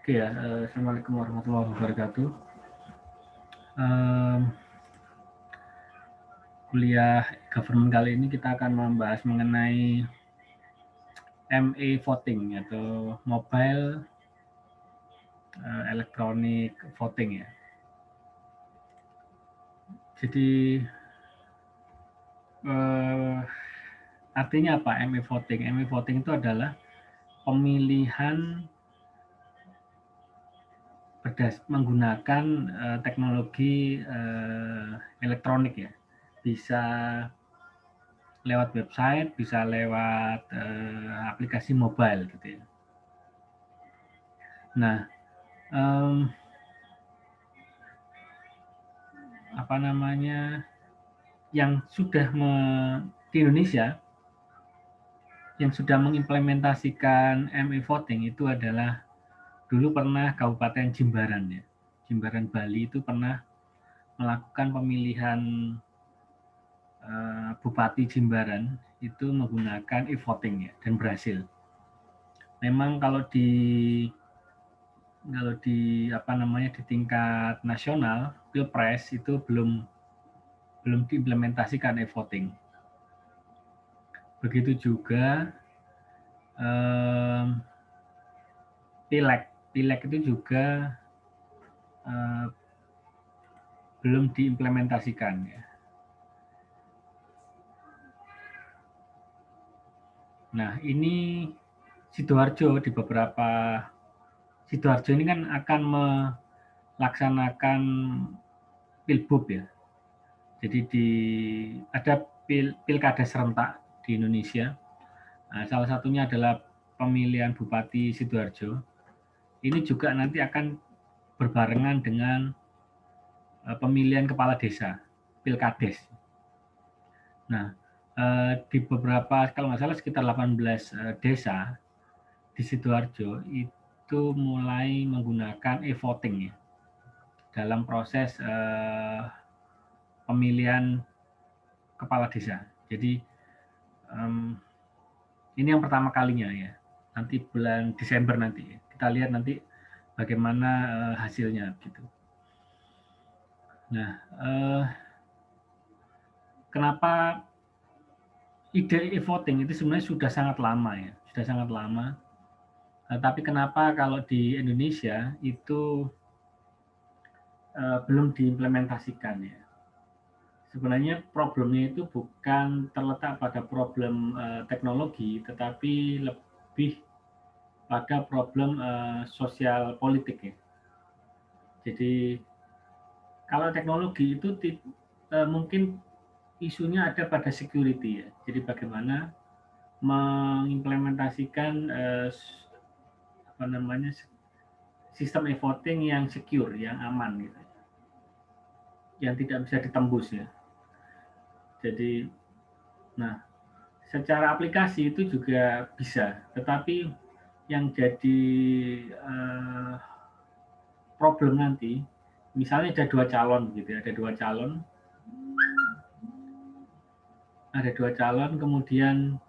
Oke ya, Assalamualaikum warahmatullahi wabarakatuh. Em, Kuliah government kali ini kita akan membahas mengenai MA voting atau mobile electronic voting ya. Jadi artinya apa MA voting? MA voting itu adalah pemilihan menggunakan teknologi elektronik ya. Bisa lewat website, bisa lewat aplikasi mobile gitu ya. Nah, apa namanya, yang sudah di Indonesia yang sudah mengimplementasikan MA voting itu adalah dulu pernah Kabupaten Jimbaran ya. Jimbaran Bali itu pernah melakukan pemilihan Bupati Jimbaran itu menggunakan e-voting ya dan berhasil. Memang kalau di apa namanya di tingkat nasional Pilpres itu belum diimplementasikan e-voting. Begitu juga pileg itu juga belum diimplementasikan ya. Nah, ini Sidoarjo Sidoarjo ini kan akan melaksanakan pilbub ya. Jadi ada pilkada serentak di Indonesia. Nah, salah satunya adalah pemilihan Bupati Sidoarjo. Ini juga nanti akan berbarengan dengan pemilihan kepala desa, pilkades. Nah, di beberapa, kalau nggak salah sekitar 18 desa di Sidoarjo itu mulai menggunakan e-voting ya dalam proses pemilihan kepala desa. Jadi ini yang pertama kalinya ya. Nanti bulan Desember nanti kita lihat nanti bagaimana hasilnya gitu. Nah, kenapa ide e-voting itu sebenarnya sudah sangat lama ya, sudah sangat lama. Tapi kenapa kalau di Indonesia itu belum diimplementasikan ya? Sebenarnya problemnya itu bukan terletak pada problem teknologi, tetapi lebih pada problem sosial politik ya. Jadi kalau teknologi itu mungkin isunya ada pada security ya. Jadi bagaimana mengimplementasikan apa namanya sistem e-voting yang secure, yang aman gitu, yang tidak bisa ditembus ya. Jadi, nah secara aplikasi itu juga bisa, tetapi yang jadi problem nanti, misalnya ada dua calon gitu, ada dua calon, kemudian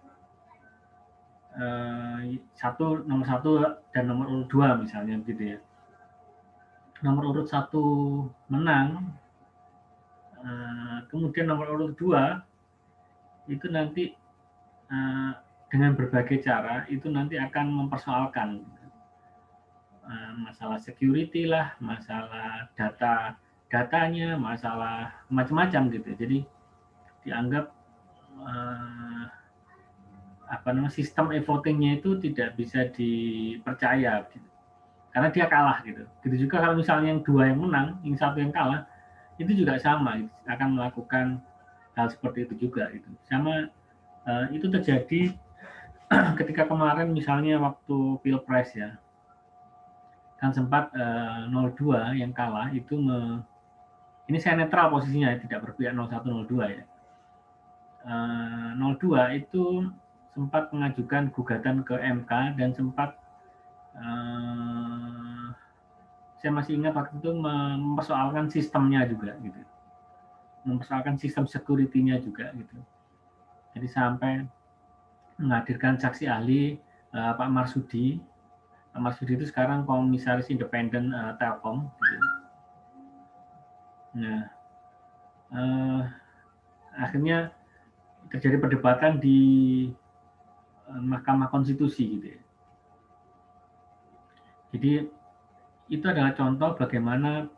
nomor satu dan nomor urut dua misalnya gitu ya. Nomor urut satu menang, kemudian nomor urut dua itu nanti dengan berbagai cara itu nanti akan mempersoalkan masalah security lah, masalah datanya, masalah macam-macam gitu. Jadi dianggap apa namanya sistem e-votingnya itu tidak bisa dipercaya gitu. Karena dia kalah gitu. Gitu juga kalau misalnya yang dua yang menang, yang satu yang kalah, itu juga sama gitu. Akan melakukan hal seperti itu juga gitu. Sama itu terjadi ketika kemarin misalnya waktu Pilpres ya. Kan sempat 02 yang kalah itu ini saya netral posisinya ya, tidak berpihak 01 02 ya. 02 itu sempat mengajukan gugatan ke MK dan sempat saya masih ingat waktu itu mempersoalkan sistemnya juga gitu, mempersoalkan sistem security-nya juga gitu. Jadi sampai menghadirkan saksi ahli Pak Marsudi Mas Budi itu sekarang komisaris independen Telkom. Gitu. Nah, akhirnya terjadi perdebatan di Mahkamah Konstitusi gitu ya. Jadi itu adalah contoh bagaimana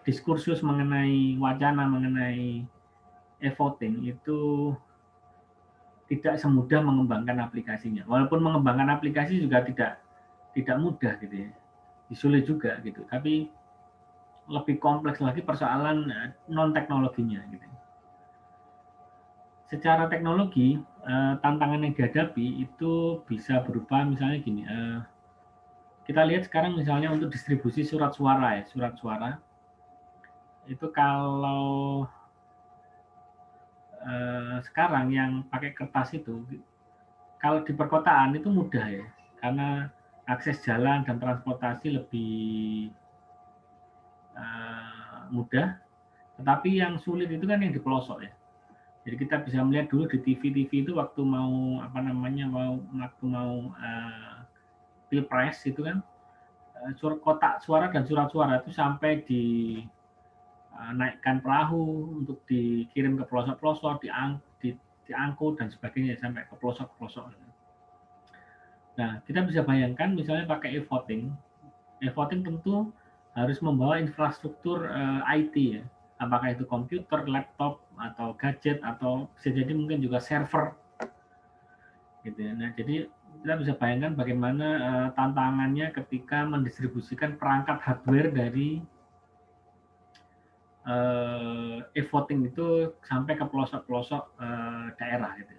diskursus mengenai wacana mengenai e-voting itu tidak semudah mengembangkan aplikasinya. Walaupun mengembangkan aplikasi juga tidak mudah gitu ya, sulit juga gitu. Tapi lebih kompleks lagi persoalan non teknologinya gitu. Secara teknologi tantangan yang dihadapi itu bisa berupa misalnya gini. Kita lihat sekarang misalnya untuk distribusi surat suara ya, surat suara itu kalau sekarang yang pakai kertas itu, kalau di perkotaan itu mudah ya, karena akses jalan dan transportasi lebih mudah. Tetapi yang sulit itu kan yang di pelosok ya. Jadi kita bisa melihat dulu di TV itu waktu mau pilpres itu kan kotak suara dan surat suara itu sampai naikkan perahu untuk dikirim ke pelosok-pelosok, diangkut dan sebagainya sampai ke pelosok-pelosok. Nah, kita bisa bayangkan misalnya pakai e-voting. E-voting tentu harus membawa infrastruktur IT ya. Apakah itu komputer, laptop, atau gadget, atau bisa jadi mungkin juga server. Gitu ya. Nah, jadi kita bisa bayangkan bagaimana tantangannya ketika mendistribusikan perangkat hardware dari e-voting itu sampai ke pelosok-pelosok daerah gitu.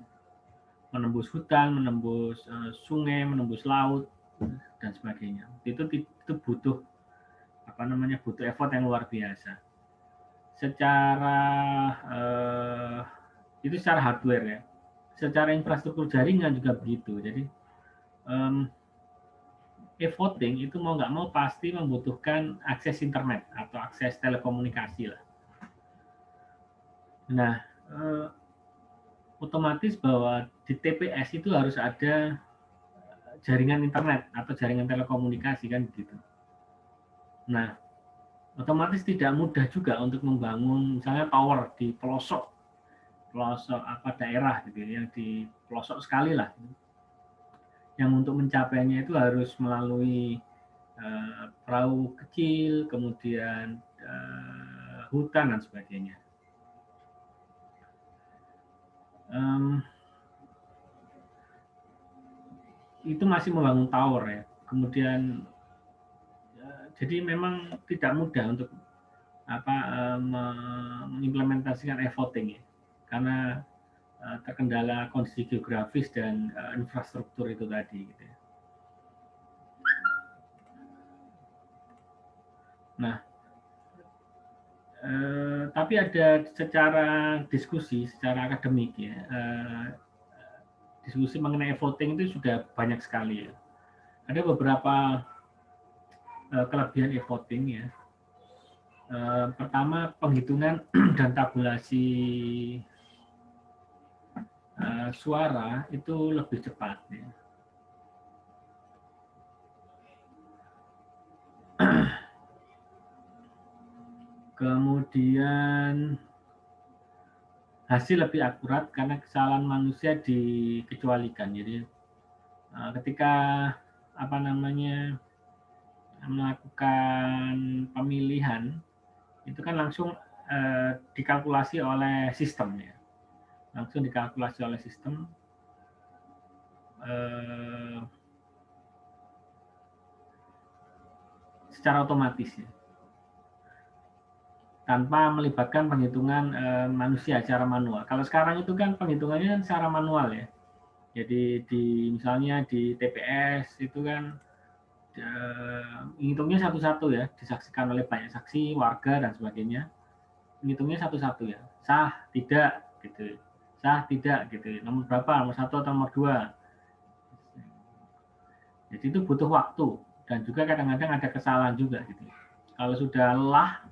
Menembus hutan, menembus sungai, menembus laut dan sebagainya. Itu butuh butuh effort yang luar biasa. Secara itu secara hardware ya. Secara infrastruktur jaringan juga begitu. Jadi e-voting itu mau nggak mau pasti membutuhkan akses internet atau akses telekomunikasi lah. Nah, otomatis bahwa di TPS itu harus ada jaringan internet atau jaringan telekomunikasi kan gitu. Nah, otomatis tidak mudah juga untuk membangun misalnya tower di pelosok daerah gitu ya, yang di pelosok sekali lah. Yang untuk mencapainya itu harus melalui perahu kecil, kemudian hutan dan sebagainya. Itu masih membangun tower ya. Kemudian jadi memang tidak mudah untuk mengimplementasikan e-voting ya, karena terkendala kondisi geografis dan infrastruktur itu tadi. Gitu ya. Nah, tapi ada secara diskusi, secara akademik ya, diskusi mengenai e-voting itu sudah banyak sekali ya. Ada beberapa kelebihan e-voting ya. Pertama, penghitungan dan tabulasi suara itu lebih cepat ya. Kemudian hasil lebih akurat karena kesalahan manusia dikecualikan. Jadi ketika melakukan pemilihan itu kan langsung dikalkulasi oleh sistem ya. Langsung dikalkulasi oleh sistem secara otomatis ya. Tanpa melibatkan penghitungan manusia secara manual. Kalau sekarang itu kan penghitungannya secara manual ya. Jadi misalnya di TPS itu kan hitungnya satu-satu ya, disaksikan oleh banyak saksi, warga dan sebagainya. Hitungnya satu-satu ya, sah tidak gitu, sah tidak gitu. Nomor berapa, nomor 1 atau nomor 2. Jadi itu butuh waktu dan juga kadang-kadang ada kesalahan juga gitu. Kalau sudah lelah,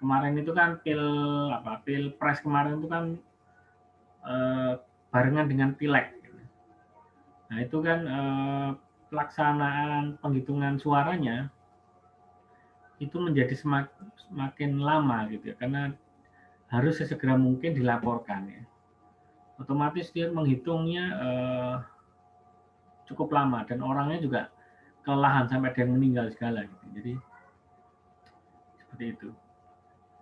kemarin itu kan pilpres kemarin itu kan barengan dengan pileg. Nah, itu kan pelaksanaan penghitungan suaranya itu menjadi semakin lama gitu ya, karena harus sesegera mungkin dilaporkan ya. Otomatis dia menghitungnya cukup lama dan orangnya juga kelelahan sampai ada yang meninggal segala gitu. Jadi seperti itu.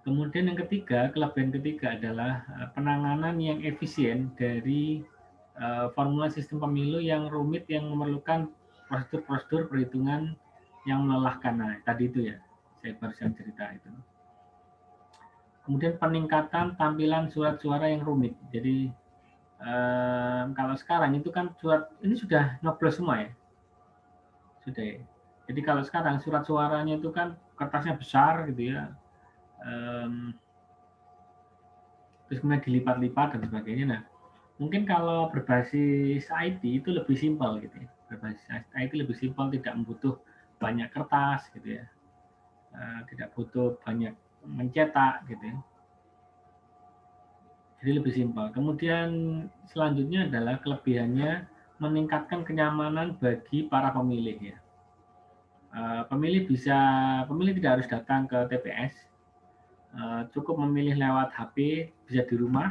Kemudian yang ketiga, kelebihan ketiga adalah penanganan yang efisien dari formula sistem pemilu yang rumit yang memerlukan prosedur-prosedur perhitungan yang melelahkan. Nah, tadi itu ya, saya barusan cerita itu. Kemudian peningkatan tampilan surat suara yang rumit. Jadi kalau sekarang itu kan surat ini sudah nyoblos semua ya, sudah ya. Jadi kalau sekarang surat suaranya itu kan kertasnya besar gitu ya, terus kemudian dilipat-lipat dan sebagainya. Nah, mungkin kalau berbasis IT itu lebih simpel gitu ya. Berbasis IT lebih simpel, tidak membutuh banyak kertas gitu ya, tidak butuh banyak mencetak gitu ya. Jadi lebih simpel. Kemudian selanjutnya adalah kelebihannya meningkatkan kenyamanan bagi para pemilih ya. Pemilih tidak harus datang ke TPS, cukup memilih lewat HP, bisa di rumah,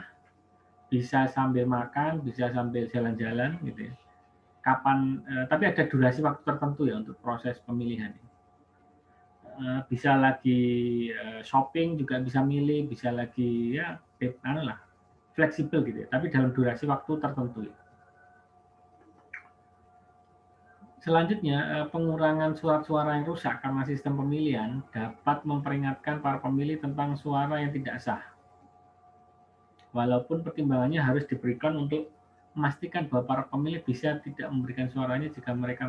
bisa sambil makan, bisa sambil jalan-jalan gitu ya. Tapi ada durasi waktu tertentu ya untuk proses pemilihan. Bisa lagi shopping juga bisa milih, bisa lagi ya fleksibel gitu ya, tapi dalam durasi waktu tertentu ya. Selanjutnya, pengurangan surat suara yang rusak karena sistem pemilihan dapat memperingatkan para pemilih tentang suara yang tidak sah. Walaupun pertimbangannya harus diberikan untuk memastikan bahwa para pemilih bisa tidak memberikan suaranya jika mereka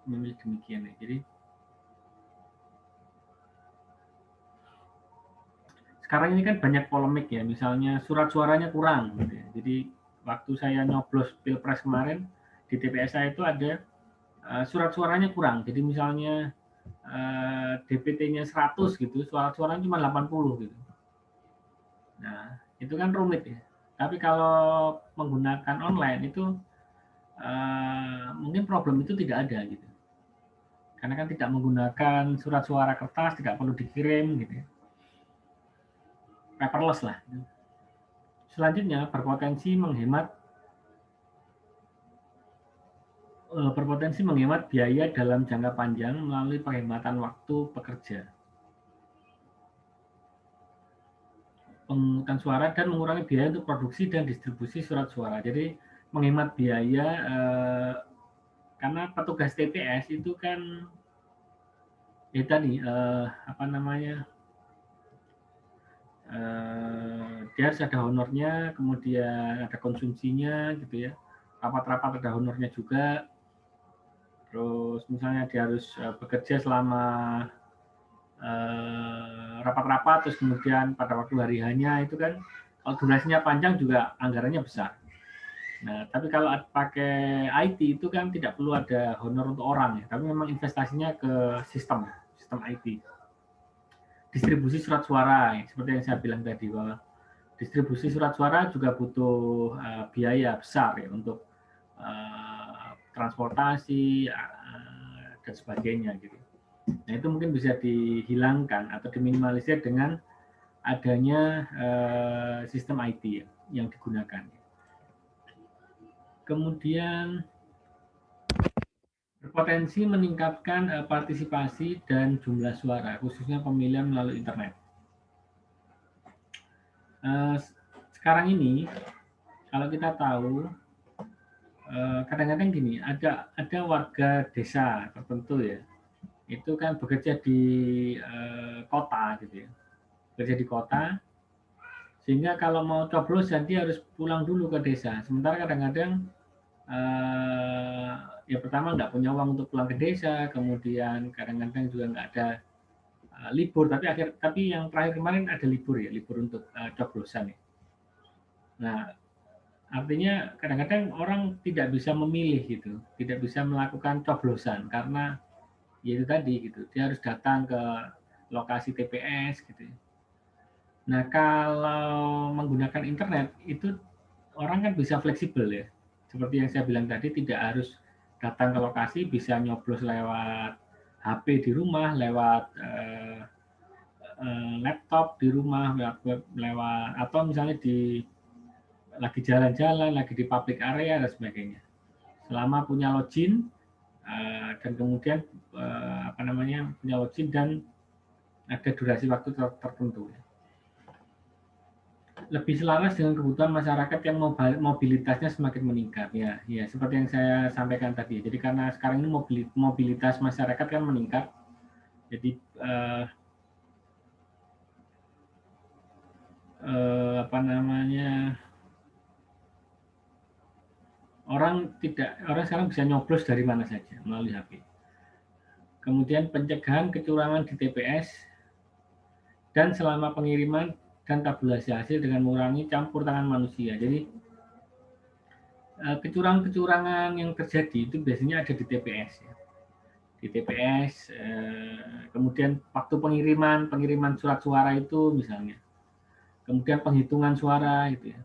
memilih demikian. Jadi sekarang ini kan banyak polemik ya, misalnya surat suaranya kurang gitu ya. Jadi waktu saya nyoblos Pilpres kemarin di TPS saya itu ada surat suaranya kurang. Jadi misalnya DPT-nya 100 gitu, suara-suaranya cuma 80 gitu. Nah, itu kan rumit ya. Tapi kalau menggunakan online itu mungkin problem itu tidak ada gitu. Karena kan tidak menggunakan surat suara kertas, tidak perlu dikirim gitu ya. Paperless lah. Selanjutnya berpotensi menghemat biaya dalam jangka panjang melalui penghematan waktu pekerja, pemungutan suara, dan mengurangi biaya untuk produksi dan distribusi surat suara. Jadi menghemat biaya karena petugas TPS itu kan ya tadi apa namanya dia harus ada honornya, kemudian ada konsumsinya gitu ya, rapat-rapat ada honornya juga, terus misalnya dia harus bekerja selama rapat-rapat, terus kemudian pada waktu hari hanya itu kan kalau durasinya panjang juga anggarannya besar. Nah, tapi kalau pakai IT itu kan tidak perlu ada honor untuk orang ya, tapi memang investasinya ke sistem IT. Distribusi surat suara, seperti yang saya bilang tadi bahwa distribusi surat suara juga butuh biaya besar ya untuk transportasi dan sebagainya gitu. Nah, itu mungkin bisa dihilangkan atau diminimalisir dengan adanya sistem IT ya, yang digunakan. Kemudian berpotensi meningkatkan partisipasi dan jumlah suara, khususnya pemilihan melalui internet. Sekarang ini, kalau kita tahu, kadang-kadang gini, ada warga desa tertentu ya, itu kan bekerja di kota gitu ya, bekerja di kota, sehingga kalau mau coblos nanti harus pulang dulu ke desa. Sementara kadang-kadang ya pertama nggak punya uang untuk pulang ke desa, kemudian kadang-kadang juga nggak ada libur, tapi yang terakhir kemarin ada libur ya, libur untuk coblosan ya. Nah, artinya kadang-kadang orang tidak bisa memilih gitu, tidak bisa melakukan coblosan karena ya itu tadi gitu, dia harus datang ke lokasi TPS gitu. Nah, kalau menggunakan internet itu orang kan bisa fleksibel ya. seperti yang saya bilang tadi, tidak harus datang ke lokasi, bisa nyoblos lewat HP di rumah, lewat laptop di rumah, lewat web, lewat atau misalnya lagi jalan-jalan, lagi di public area dan sebagainya. Selama punya login dan kemudian punya login dan ada durasi waktu tertentu. Lebih selaras dengan kebutuhan masyarakat yang mobilitasnya semakin meningkat, ya seperti yang saya sampaikan tadi. Jadi karena sekarang ini mobilitas masyarakat kan meningkat, jadi orang sekarang bisa nyoblos dari mana saja melalui HP. Kemudian pencegahan kecurangan di TPS dan selama pengiriman dan tabulasi hasil dengan mengurangi campur tangan manusia. Jadi kecurangan-kecurangan yang terjadi itu biasanya ada di TPS. Ya. Di TPS, kemudian waktu pengiriman surat suara itu misalnya, kemudian penghitungan suara gitu ya.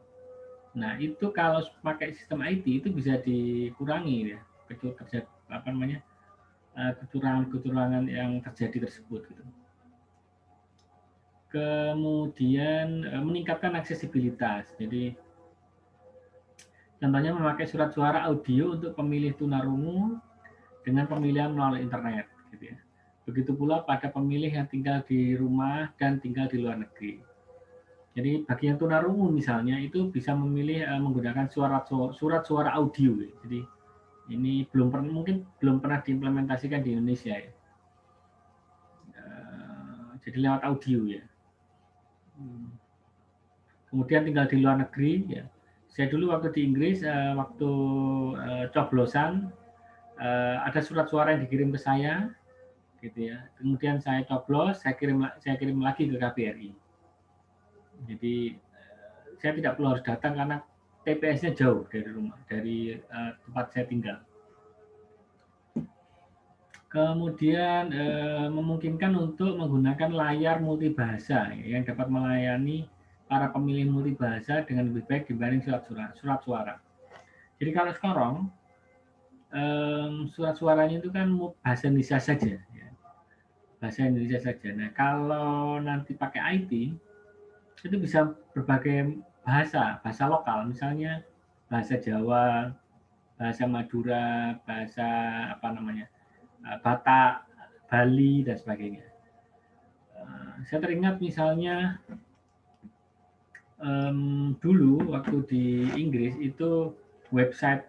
Nah itu kalau pakai sistem IT itu bisa dikurangi ya, kecurangan-kecurangan yang terjadi tersebut gitu. Kemudian meningkatkan aksesibilitas. Jadi contohnya memakai surat suara audio untuk pemilih tunarungu dengan pemilihan melalui internet gitu ya. Begitu pula pada pemilih yang tinggal di rumah dan tinggal di luar negeri. Jadi bagi yang tunarungu misalnya itu bisa memilih menggunakan surat suara audio ya. Jadi ini mungkin belum pernah diimplementasikan di Indonesia ya. Jadi lewat audio ya. Kemudian tinggal di luar negeri ya. Saya dulu waktu di Inggris waktu coblosan ada surat suara yang dikirim ke saya gitu ya. Kemudian saya coblos, saya kirim lagi ke KBRI. Jadi saya tidak perlu harus datang karena TPS-nya jauh dari rumah, dari tempat saya tinggal. Kemudian memungkinkan untuk menggunakan layar multibahasa yang dapat melayani para pemilih multibahasa dengan lebih baik dibanding surat suara. Jadi kalau sekarang surat suaranya itu kan bahasa Indonesia saja, ya. Bahasa Indonesia saja. Nah kalau nanti pakai IT itu bisa berbagai bahasa lokal, misalnya bahasa Jawa, bahasa Madura, bahasa Batak, Bali dan sebagainya. Saya teringat misalnya dulu waktu di Inggris itu website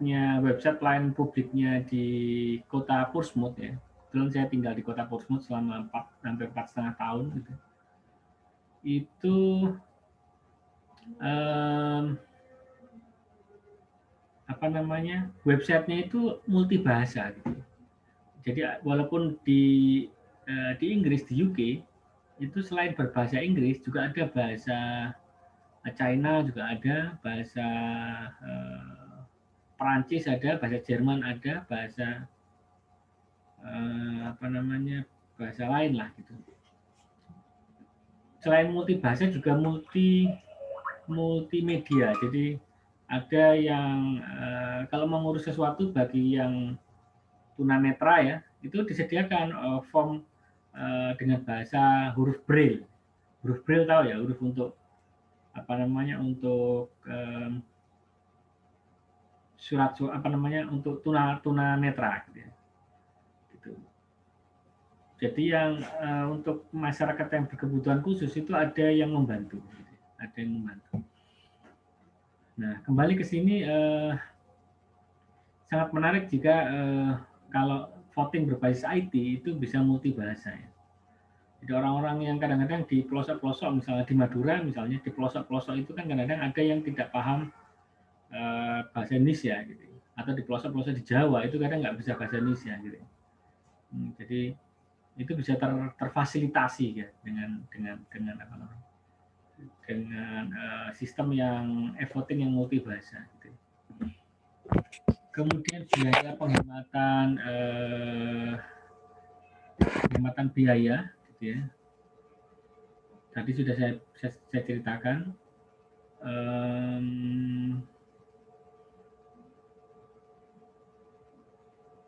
pelayanan publiknya di kota Portsmouth ya. Kebetulan saya tinggal di kota Portsmouth selama 4,5 tahun gitu. Itu websitenya itu multibahasa gitu. Jadi walaupun di Inggris, di UK itu selain berbahasa Inggris juga ada bahasa China, juga ada bahasa Perancis, ada bahasa Jerman, ada bahasa bahasa lain lah gitu. Selain multibahasa juga multimedia. Jadi ada yang kalau mengurus sesuatu bagi yang tunanetra ya, itu disediakan form dengan bahasa huruf braille. Huruf braille tahu ya, huruf untuk untuk untuk tunanetra gitu ya. Gitu. Jadi yang untuk masyarakat yang berkebutuhan khusus itu ada yang membantu, gitu. Ada yang membantu. Nah, kembali ke sini sangat menarik jika kalau voting berbasis IT itu bisa multibahasa ya. Jadi orang-orang yang kadang-kadang di pelosok-pelosok, misalnya di Madura, misalnya di pelosok-pelosok itu kan kadang-kadang ada yang tidak paham bahasa Indonesia, gitu. Atau di pelosok-pelosok di Jawa itu kadang nggak bisa bahasa Indonesia, gitu. Jadi itu bisa terfasilitasi ya dengan sistem yang e-voting yang multibahasa. Gitu. Kemudian biaya penghematan biaya, gitu ya. Tadi sudah saya ceritakan.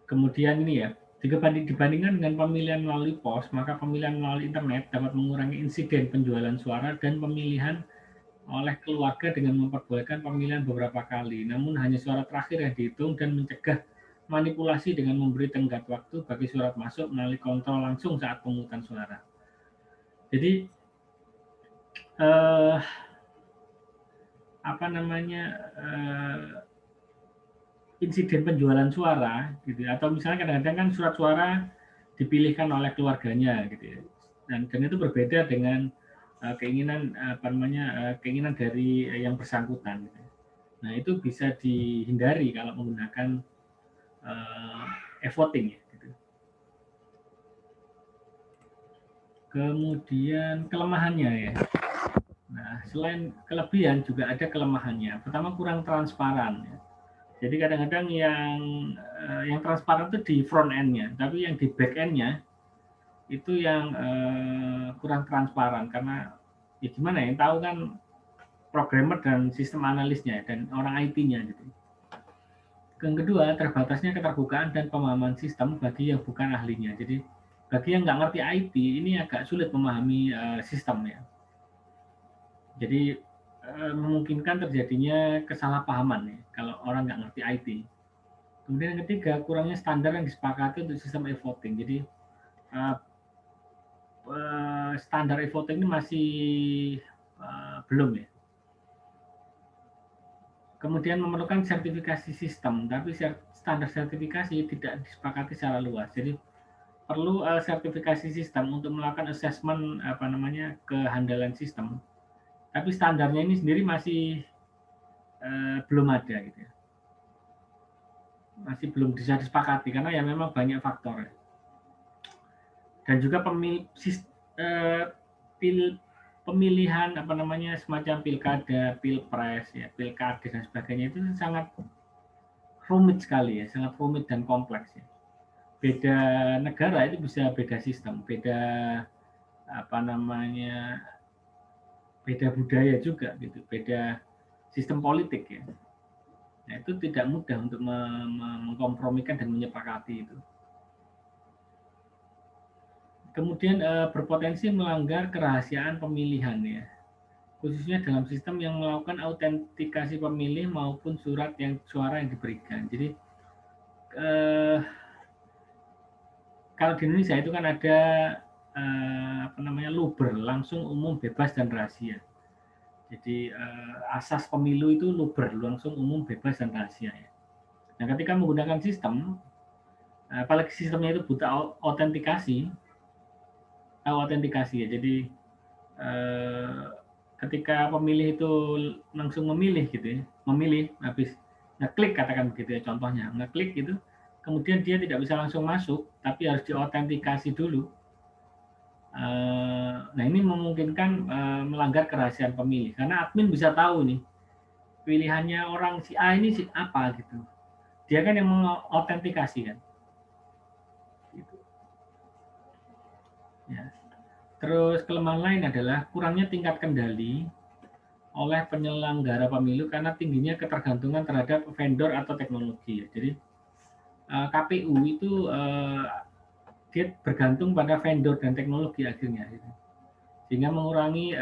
Kemudian ini ya, dibandingkan dengan pemilihan melalui pos, maka pemilihan melalui internet dapat mengurangi insiden penjualan suara dan pemilihan oleh keluarga dengan memperbolehkan pemilihan beberapa kali. Namun hanya suara terakhir yang dihitung dan mencegah manipulasi dengan memberi tenggat waktu bagi surat masuk melalui kontrol langsung saat pemungutan suara. Jadi apa namanya insiden penjualan suara gitu atau misalnya kadang-kadang kan surat suara dipilihkan oleh keluarganya gitu ya. Dan itu berbeda dengan keinginan apa namanya keinginan dari yang bersangkutan. Gitu. Nah itu bisa dihindari kalau menggunakan e-voting ya. Gitu. Kemudian kelemahannya ya. Nah selain kelebihan juga ada kelemahannya. Pertama kurang transparan. Ya. Jadi kadang-kadang yang transparan itu di front end-nya, tapi yang di back end-nya itu yang kurang transparan karena ya gimana ya, yang tahu kan programmer dan sistem analisnya dan orang IT-nya gitu. Yang kedua, terbatasnya keterbukaan dan pemahaman sistem bagi yang bukan ahlinya. Jadi bagi yang nggak ngerti IT ini agak sulit memahami sistem ya. Jadi memungkinkan terjadinya kesalahpahaman ya kalau orang nggak ngerti IT. Kemudian yang ketiga, kurangnya standar yang disepakati untuk sistem e-voting. Jadi standar e-voting ini masih belum ya. Kemudian memerlukan sertifikasi sistem, tapi standar sertifikasi tidak disepakati secara luas. Jadi perlu sertifikasi sistem untuk melakukan assessment apa namanya kehandalan sistem. Tapi standarnya ini sendiri masih belum ada gitu ya. Masih belum bisa disepakati karena ya memang banyak faktor. Ya. Dan juga pemilihan apa namanya semacam pilkada, pilpres, ya, pilkada dan sebagainya itu sangat rumit sekali ya, sangat rumit dan kompleks ya. Beda negara itu bisa beda sistem, beda apa namanya, beda budaya juga gitu, beda sistem politik ya. Nah, itu tidak mudah untuk mengkompromikan dan menyepakati itu. Kemudian berpotensi melanggar kerahasiaan pemilihan ya. Khususnya dalam sistem yang melakukan autentikasi pemilih maupun suara yang diberikan. Jadi kalau di Indonesia itu kan ada apa namanya luber, langsung umum bebas dan rahasia. Jadi asas pemilu itu luber, langsung umum bebas dan rahasia ya. Nah ketika menggunakan sistem, apalagi sistemnya itu butuh autentikasi ya. Jadi ketika pemilih itu langsung memilih gitu ya, memilih habis ngeklik katakan begitu ya contohnya, ngeklik gitu, kemudian dia tidak bisa langsung masuk, tapi harus diautentikasi dulu. Nah ini memungkinkan melanggar kerahasiaan pemilih karena admin bisa tahu nih pilihannya orang si A ini si apa gitu. Dia kan yang mengautentikasi kan. Gitu. Ya. Terus kelemahan lain adalah kurangnya tingkat kendali oleh penyelenggara pemilu karena tingginya ketergantungan terhadap vendor atau teknologi. Jadi KPU itu dia bergantung pada vendor dan teknologi akhirnya, gitu. Sehingga mengurangi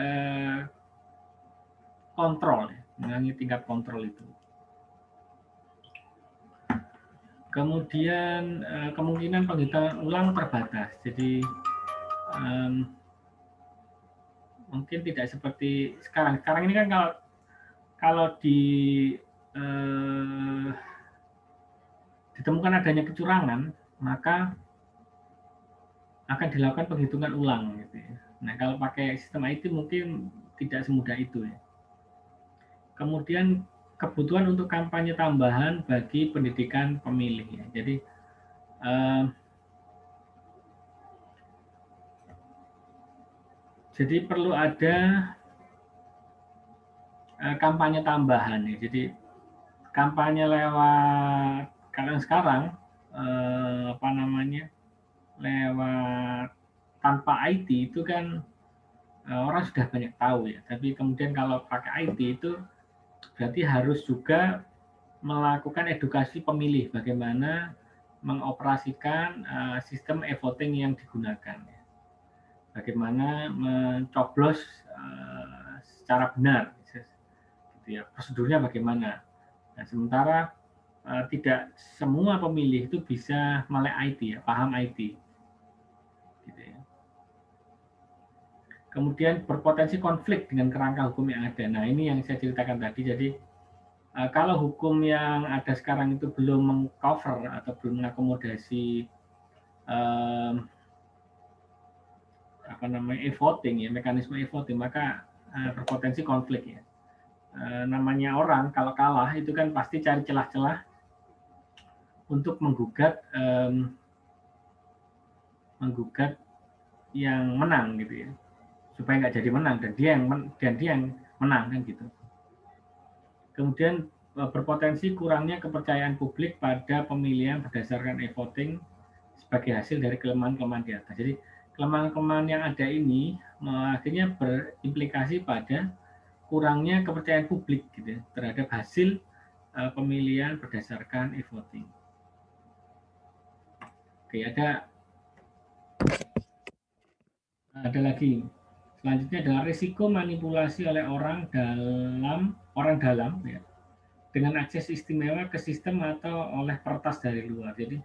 kontrol, mengurangi tingkat kontrol itu. Kemudian kemungkinan penghitungan ulang terbatas. Jadi mungkin tidak seperti sekarang. Sekarang ini kan kalau ditemukan adanya kecurangan, maka akan dilakukan penghitungan ulang gitu ya. Nah, kalau pakai sistem IT mungkin tidak semudah itu ya. Kemudian kebutuhan untuk kampanye tambahan bagi pendidikan pemilih ya. Jadi perlu ada kampanye tambahan ya. Jadi kampanye lewat sekarang apa namanya lewat tanpa IT itu kan orang sudah banyak tahu ya. Tapi kemudian kalau pakai IT itu berarti harus juga melakukan edukasi pemilih bagaimana mengoperasikan sistem e-voting yang digunakan. Bagaimana mencoblos secara benar, gitu ya. Prosedurnya bagaimana. Nah, sementara tidak semua pemilih itu bisa melek IT, ya, paham IT. Gitu ya. Kemudian berpotensi konflik dengan kerangka hukum yang ada. Nah, ini yang saya ceritakan tadi. Jadi kalau hukum yang ada sekarang itu belum mengcover atau belum mengakomodasi apa namanya e-voting, ya, mekanisme e-voting, maka berpotensi konflik, ya. Namanya orang kalau kalah itu kan pasti cari celah-celah untuk menggugat yang menang, gitu ya, supaya nggak jadi menang dan dia yang menang, kan gitu. Kemudian berpotensi kurangnya kepercayaan publik pada pemilihan berdasarkan e-voting sebagai hasil dari kelemahan-kelemahan di atas. Jadi kelemahan-kelemahan yang ada ini akhirnya berimplikasi pada kurangnya kepercayaan publik, gitu ya, terhadap hasil pemilihan berdasarkan e-voting. Oke, ada lagi. Selanjutnya adalah risiko manipulasi oleh orang dalam, ya, dengan akses istimewa ke sistem atau oleh peretas dari luar. Jadi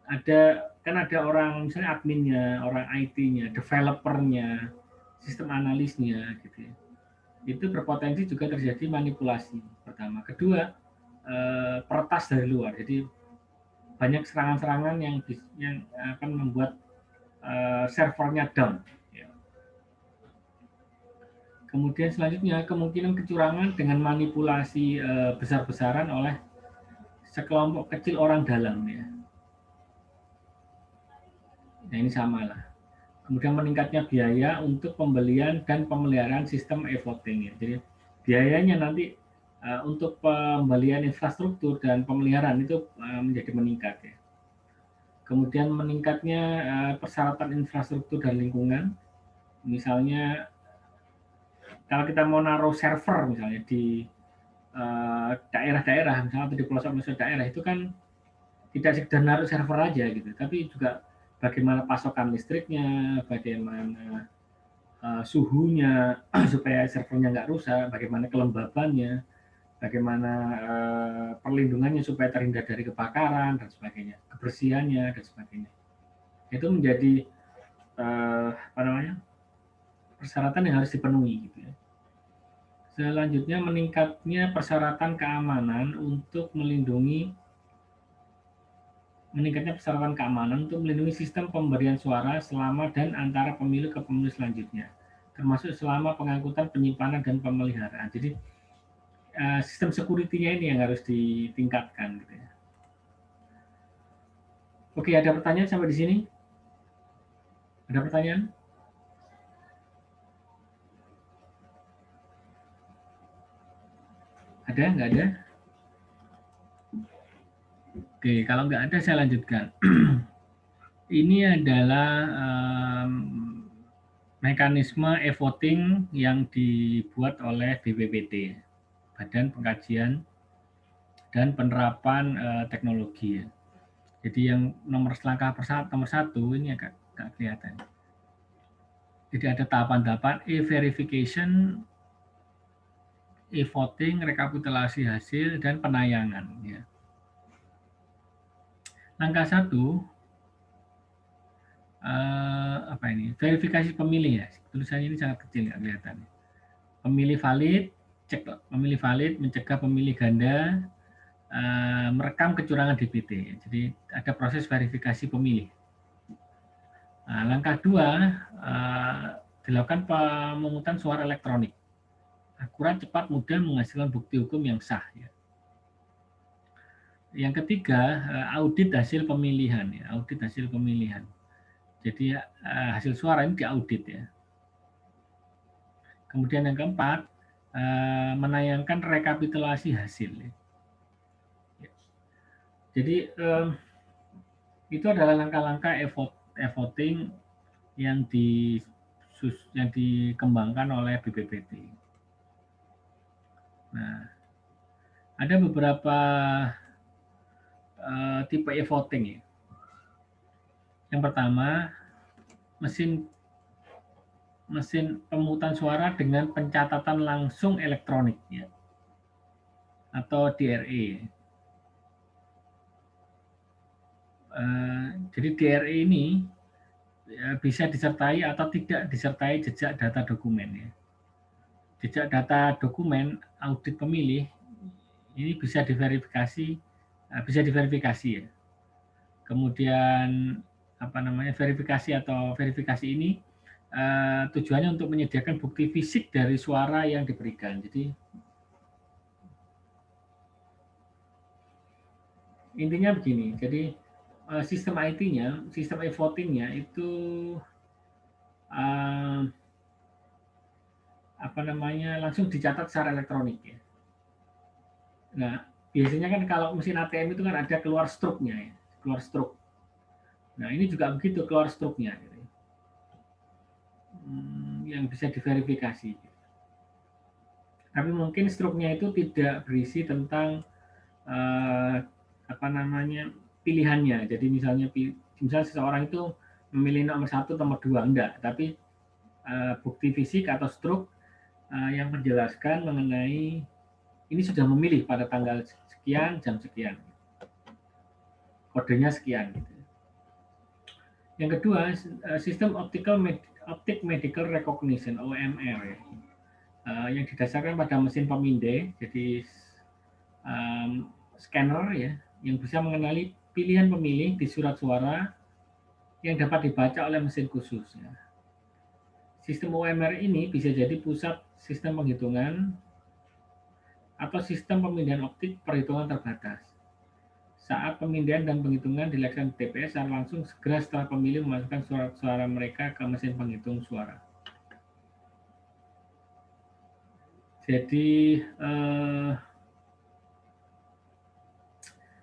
ada orang misalnya adminnya, orang IT-nya, developernya, sistem analisnya, gitu ya. Itu berpotensi juga terjadi manipulasi. Pertama, kedua, peretas dari luar. Jadi banyak serangan-serangan yang akan membuat servernya down. Kemudian selanjutnya kemungkinan kecurangan dengan manipulasi besar-besaran oleh sekelompok kecil orang dalam, ya. Nah, ini sama lah. Kemudian meningkatnya biaya untuk pembelian dan pemeliharaan sistem e-voting, ya. Jadi biayanya nanti untuk pembelian infrastruktur dan pemeliharaan itu menjadi meningkat, ya. Kemudian meningkatnya persyaratan infrastruktur dan lingkungan. Misalnya kalau kita mau naruh server misalnya di daerah-daerah, misalnya atau di pelosok-pelosok daerah, itu kan tidak sekedar naruh server aja gitu, tapi juga bagaimana pasokan listriknya, bagaimana suhunya supaya servernya nggak rusak, bagaimana kelembabannya, bagaimana perlindungannya supaya terhindar dari kebakaran dan sebagainya, kebersihannya dan sebagainya. Itu menjadi apa namanya, persyaratan yang harus dipenuhi, gitu ya. Selanjutnya meningkatnya persyaratan keamanan untuk melindungi sistem pemberian suara selama dan antara pemilu ke pemilu selanjutnya, termasuk selama pengangkutan, penyimpanan, dan pemeliharaan. Jadi sistem security-nya ini yang harus ditingkatkan, gitu ya. Oke, ada pertanyaan sampai di sini? Ada pertanyaan? Ada? Nggak ada? Oke, kalau nggak ada saya lanjutkan. Ini adalah mekanisme e-voting yang dibuat oleh BPPT, Badan Pengkajian dan Penerapan Teknologi, ya. Jadi yang nomor satu ini agak kelihatan. Jadi ada tahapan-tahapan e-verification, e-voting, rekapitulasi hasil, dan penayangan, ya. Langkah 1, apa ini? Verifikasi pemilih, ya. Tulisannya ini sangat kecil, nggak kelihatan. Pemilih valid, cek pemilih valid, mencegah pemilih ganda, merekam kecurangan DPT. Jadi ada proses verifikasi pemilih. Nah, langkah 2, dilakukan pemungutan suara elektronik. Akurat, cepat, mudah, menghasilkan bukti hukum yang sah, ya. Yang ketiga, audit hasil pemilihan, ya. Audit hasil pemilihan. Jadi hasil suara ini diaudit, ya. Kemudian yang keempat, menayangkan rekapitulasi hasil, ya. Jadi itu adalah langkah-langkah e-voting yang dikembangkan oleh BPPT. Nah, ada beberapa tipe e-voting ya. Yang pertama, mesin pemungutan suara dengan pencatatan langsung elektronik ya, atau DRE. Jadi DRE ini ya, bisa disertai atau tidak disertai jejak data dokumen ya. Jejak data dokumen audit pemilih ini bisa diverifikasi ya. Kemudian verifikasi ini tujuannya untuk menyediakan bukti fisik dari suara yang diberikan. Jadi intinya begini. Jadi sistem IT-nya, sistem e-voting-nya itu langsung dicatat secara elektronik ya. Nah, biasanya kan kalau mesin ATM itu kan ada keluar struknya ya, keluar struk. Nah, ini juga begitu keluar struknya gitu. Yang bisa diverifikasi. Tapi mungkin struknya itu tidak berisi tentang pilihannya. Jadi misalnya seseorang itu memilih nomor 1, nomor 2, enggak. Tapi bukti fisik atau struk yang menjelaskan mengenai ini sudah memilih pada tanggal sekian, jam sekian. Kodenya sekian. Gitu. Yang kedua, sistem Optic Medical Recognition, OMR. Ya. Yang didasarkan pada mesin pemindai, jadi scanner ya, yang bisa mengenali pilihan pemilih di surat suara yang dapat dibaca oleh mesin khusus. Ya. Sistem OMR ini bisa jadi pusat sistem penghitungan atau sistem pemindahan optik perhitungan terbatas. Saat pemindaian dan penghitungan dilakukan di TPS secara langsung segera setelah pemilih memasukkan surat suara mereka ke mesin penghitung suara. Jadi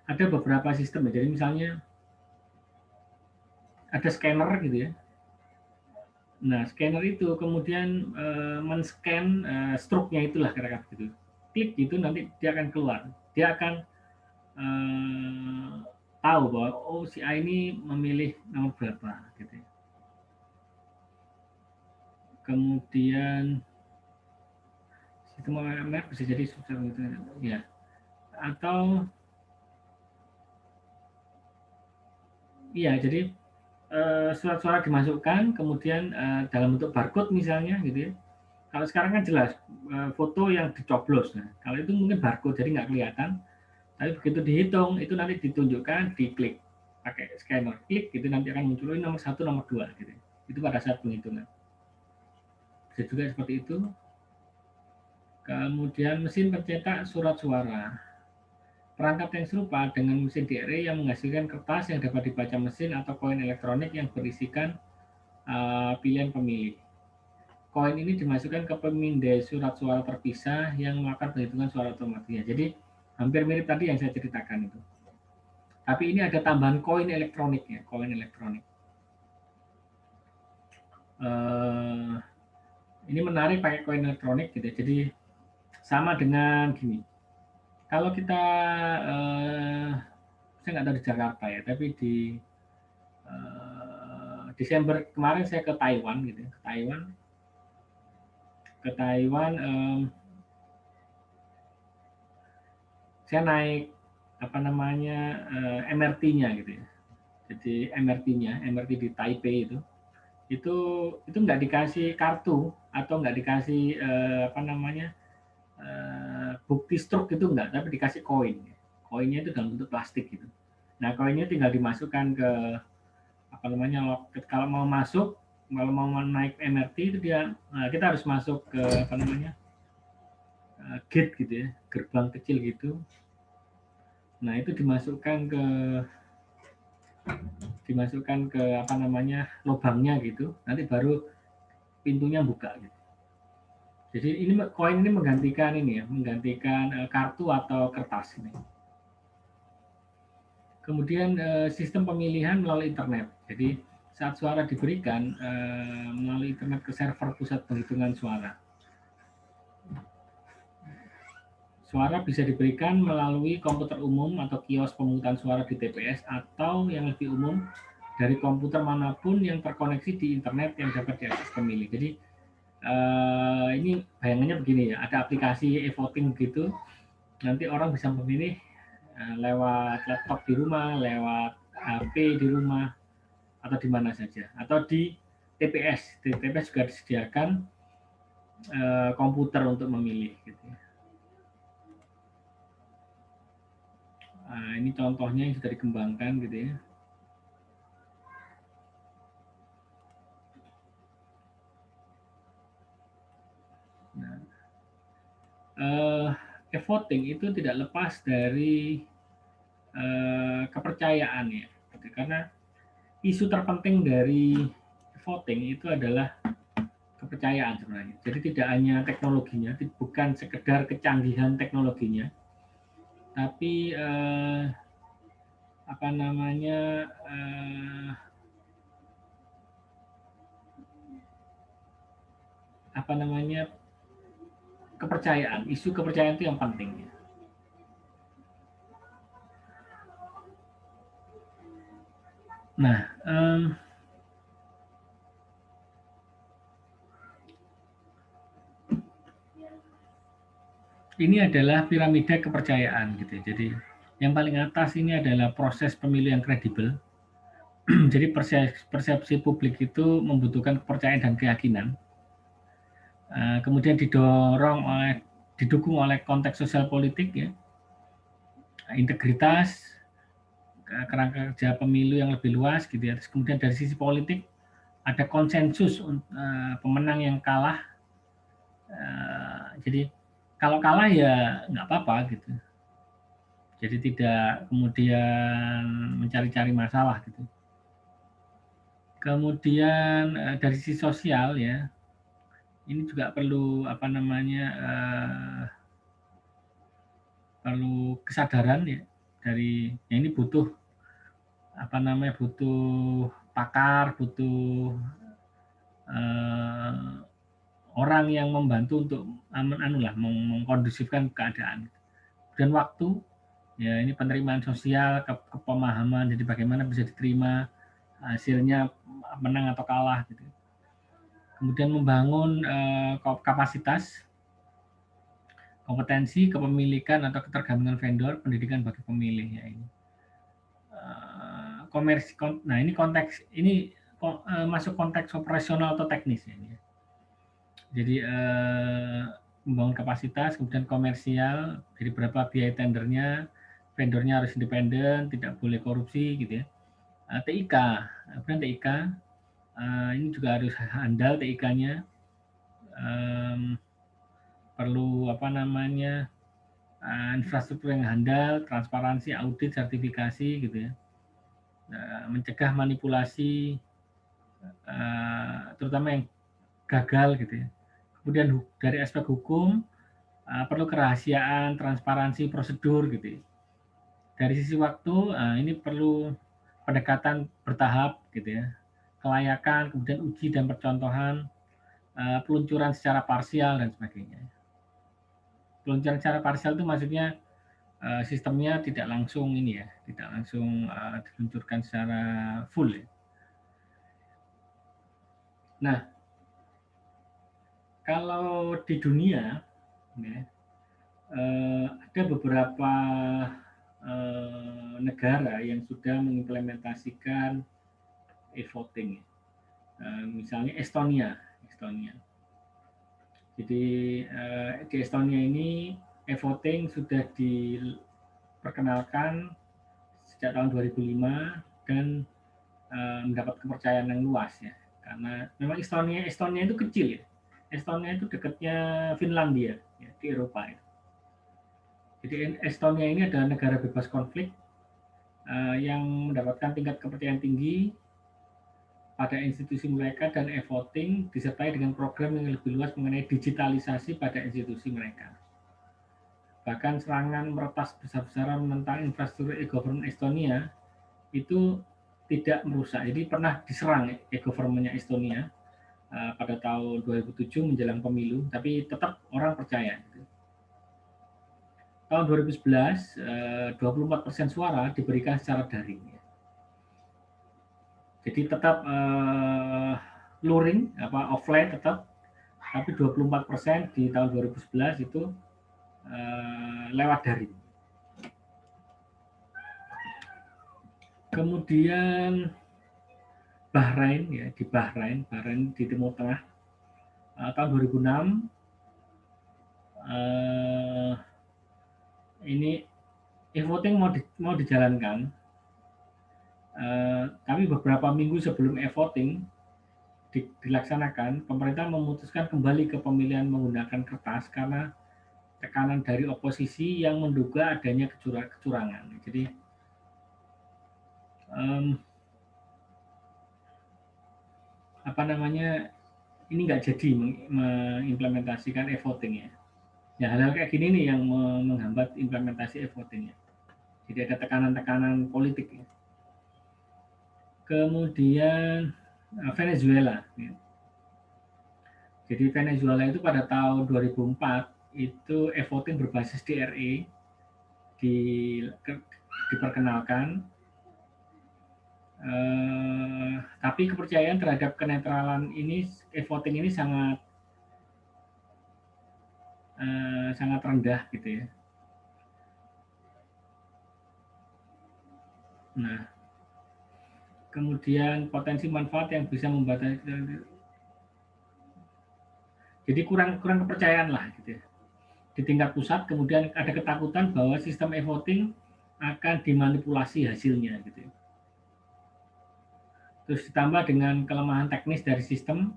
ada beberapa sistem ya. Jadi misalnya ada scanner gitu ya. Nah, scanner itu kemudian men-scan struknya itulah kira-kira gitu. Klik gitu nanti dia akan keluar. Dia akan tahu bahwa oh si A ini memilih nomor berapa gitu. Kemudian sistem OMR bisa jadi susah gitu ya. Atau iya, jadi surat-suara dimasukkan, kemudian dalam bentuk barcode misalnya gitu ya. Kalau sekarang kan jelas foto yang dicoblos. Nah, kalau itu mungkin barcode jadi nggak kelihatan. Tapi begitu dihitung itu nanti ditunjukkan, diklik pakai scanner, klik gitu nanti akan muncul nomor 1, nomor 2 gitu. Itu pada saat penghitungan. Bisa juga seperti itu. Kemudian mesin pencetak surat suara. Perangkat yang serupa dengan mesin DRE yang menghasilkan kertas yang dapat dibaca mesin atau koin elektronik yang berisikan pilihan pemilih. Koin ini dimasukkan ke pemindai surat suara terpisah yang melakukan penghitungan suara otomatis. Jadi hampir mirip tadi yang saya ceritakan itu. Tapi ini ada tambahan koin elektronik ya, koin elektronik. Ini menarik pakai koin elektronik gitu. Jadi sama dengan gini. Kalau kita saya nggak tahu di Jakarta ya, tapi di Desember kemarin saya ke Taiwan gitu, ke Taiwan saya naik MRT-nya gitu ya. Jadi MRT di Taipei itu nggak dikasih kartu atau nggak dikasih bukti struk itu enggak, tapi dikasih koin. Koinnya itu dalam bentuk plastik gitu. Nah, koinnya tinggal dimasukkan ke kalau mau masuk, kalau mau naik MRT itu kita harus masuk ke gate gitu ya, gerbang kecil gitu. Nah, itu dimasukkan ke lubangnya gitu. Nanti baru pintunya buka gitu. Jadi koin ini menggantikan kartu atau kertas ini. Kemudian sistem pemilihan melalui internet. Jadi saat suara diberikan melalui internet ke server pusat penghitungan suara. Suara bisa diberikan melalui komputer umum atau kios pemungutan suara di TPS, atau yang lebih umum dari komputer manapun yang terkoneksi di internet yang dapat diakses pemilih. Jadi ini bayangannya begini ya, ada aplikasi e-voting gitu, nanti orang bisa memilih lewat laptop di rumah, lewat HP di rumah, atau di mana saja, atau di TPS. Di TPS juga disediakan komputer untuk memilih gitu ya. Nah, ini contohnya yang sudah dikembangkan gitu ya. Nah, e-voting itu tidak lepas dari kepercayaan ya, gitu. Karena isu terpenting dari voting itu adalah kepercayaan sebenarnya. Jadi tidak hanya teknologinya, bukan sekedar kecanggihan teknologinya, tapi apa namanya kepercayaan. Isu kepercayaan itu yang penting. Nah, ini adalah piramida kepercayaan gitu. Jadi yang paling atas ini adalah proses pemilu yang kredibel. Jadi persepsi publik itu membutuhkan kepercayaan dan keyakinan. Kemudian didukung oleh konteks sosial politik ya, integritas, kerangka kerja pemilu yang lebih luas gitu ya. Terus kemudian dari sisi politik ada konsensus pemenang yang kalah. Jadi kalau kalah ya nggak apa-apa gitu. Jadi tidak kemudian mencari-cari masalah gitu. Kemudian dari sisi sosial ya, ini juga perlu apa namanya perlu kesadaran ya dari ya ini butuh apa namanya butuh pakar, butuh orang yang membantu untuk mengkondusifkan keadaan. Dan waktu ya ini penerimaan sosial, kepemahaman, jadi bagaimana bisa diterima hasilnya menang atau kalah gitu. Kemudian membangun kapasitas, kompetensi, kepemilikan atau ketergantungan vendor, pendidikan bagi pemilih ya ini. Nah ini konteks ini masuk konteks operasional atau teknis ya ini. Jadi membangun kapasitas, kemudian komersial, jadi berapa biaya tendernya, vendornya harus independen, tidak boleh korupsi gitu ya. TIK, kemudian TIK ini juga harus handal TIK-nya, perlu apa namanya infrastruktur yang handal, transparansi, audit, sertifikasi gitu ya, mencegah manipulasi, terutama yang gagal gitu ya. Kemudian dari aspek hukum perlu kerahasiaan, transparansi, prosedur gitu ya. Dari sisi waktu ini perlu pendekatan bertahap gitu ya, kelayakan, kemudian uji dan percontohan, peluncuran secara parsial dan sebagainya. Peluncuran secara parsial itu maksudnya sistemnya tidak langsung ini ya, tidak langsung diluncurkan secara full ya. Nah, kalau di dunia ya, ada beberapa negara yang sudah mengimplementasikan e-voting. Misalnya Estonia. Jadi di Estonia ini e-voting sudah diperkenalkan sejak tahun 2005 dan mendapat kepercayaan yang luas ya. Karena memang Estonia itu kecil ya. Estonia itu dekatnya Finlandia ya, di Eropa ya. Jadi Estonia ini adalah negara bebas konflik yang mendapatkan tingkat kepercayaan tinggi pada institusi mereka dan e-voting disertai dengan program yang lebih luas mengenai digitalisasi pada institusi mereka. Bahkan serangan meretas besar-besaran menentang infrastruktur e-government Estonia itu tidak merusak. Jadi pernah diserang e-government-nya Estonia pada tahun 2007 menjelang pemilu, tapi tetap orang percaya. tahun 2011 24% suara diberikan secara daring. Jadi tetap luring, offline tetap, tapi 24% di tahun 2011 itu lewat daring. Kemudian Bahrain ya, di Bahrain di Timur Tengah tahun 2006 ini e-voting mau dijalankan, tapi beberapa minggu sebelum e-voting dilaksanakan, pemerintah memutuskan kembali ke pemilihan menggunakan kertas karena tekanan dari oposisi yang menduga adanya kecurangan. Jadi ini nggak jadi mengimplementasikan e-voting ya. Ya hal-hal kayak gini nih yang menghambat implementasi e-voting ya. Jadi ada tekanan-tekanan politik ya. Kemudian Venezuela. Ya. Jadi Venezuela itu pada tahun 2004 itu e-voting berbasis DRE diperkenalkan. Tapi kepercayaan terhadap kenetralan ini, e-voting ini sangat rendah gitu ya. Nah, kemudian potensi manfaat yang bisa membatasi, jadi kurang kepercayaan lah gitu ya. Di tingkat pusat kemudian ada ketakutan bahwa sistem e-voting akan dimanipulasi hasilnya gitu ya. Terus ditambah dengan kelemahan teknis dari sistem,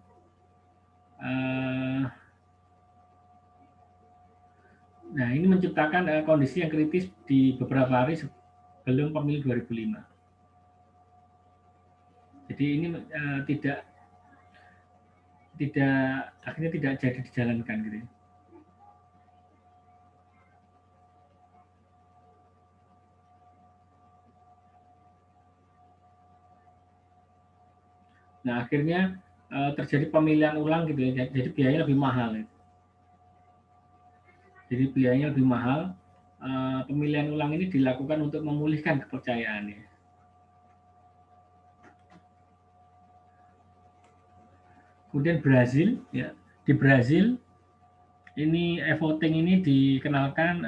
nah ini menciptakan kondisi yang kritis di beberapa hari sebelum pemilu 2005. Jadi ini akhirnya tidak jadi dijalankan gitu ya. Nah akhirnya terjadi pemilihan ulang gitu ya, jadi biayanya lebih mahal ya. Jadi biayanya lebih mahal. Pemilihan ulang ini dilakukan untuk memulihkan kepercayaan ya. Kemudian Brazil ya, di Brazil ini e-voting ini dikenalkan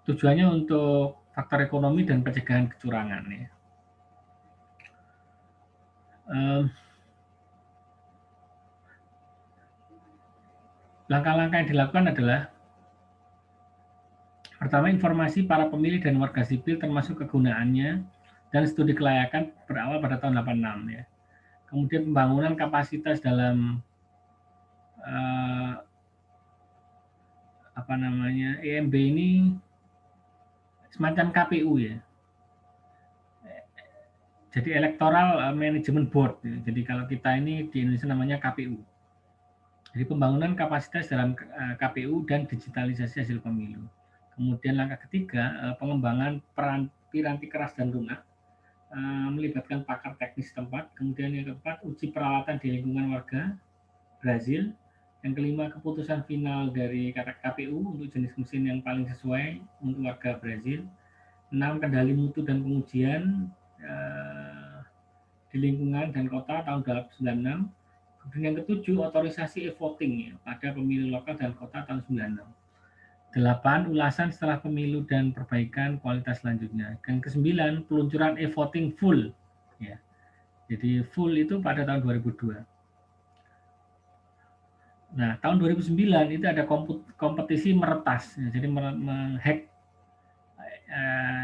tujuannya untuk faktor ekonomi dan pencegahan kecurangan ya. Langkah-langkah yang dilakukan adalah pertama, informasi para pemilih dan warga sipil termasuk kegunaannya dan studi kelayakan berawal pada tahun 86 ya. Kemudian pembangunan kapasitas dalam EMB ini semacam KPU ya. Jadi Electoral Management Board. Ya. Jadi kalau kita ini di Indonesia namanya KPU. Jadi pembangunan kapasitas dalam KPU dan digitalisasi hasil pemilu. Kemudian langkah ketiga, pengembangan peran piranti keras dan lunak, melibatkan pakar teknis setempat. Kemudian yang keempat, uji peralatan di lingkungan warga Brazil. Yang kelima, keputusan final dari KPU untuk jenis mesin yang paling sesuai untuk warga Brazil. 6, kendali mutu dan pengujian di lingkungan dan kota tahun 1996. Kemudian yang ketujuh, otorisasi e-voting ya, pada pemilu lokal dan kota tahun 96. 8, ulasan setelah pemilu dan perbaikan kualitas selanjutnya. Dan ke-9, peluncuran e-voting full. Ya. Jadi full itu pada tahun 2002. Nah, tahun 2009 itu ada kompetisi meretas, ya, jadi menghack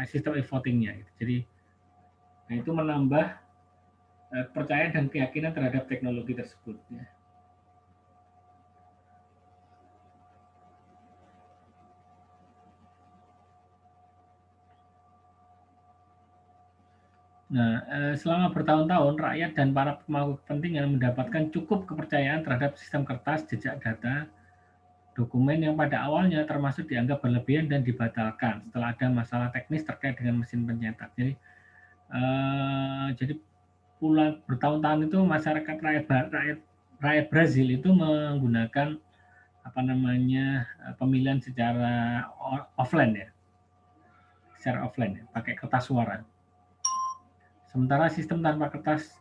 sistem e-votingnya. Gitu. Jadi, nah itu menambah kepercayaan dan keyakinan terhadap teknologi tersebut. Ya. Nah, selama bertahun-tahun, rakyat dan para pemangku kepentingan mendapatkan cukup kepercayaan terhadap sistem kertas, jejak data, dokumen yang pada awalnya termasuk dianggap berlebihan dan dibatalkan setelah ada masalah teknis terkait dengan mesin pencetak. Jadi puluhan bertahun-tahun itu masyarakat rakyat Brazil itu menggunakan pemilihan secara offline ya, pakai kertas suara. Sementara sistem tanpa kertas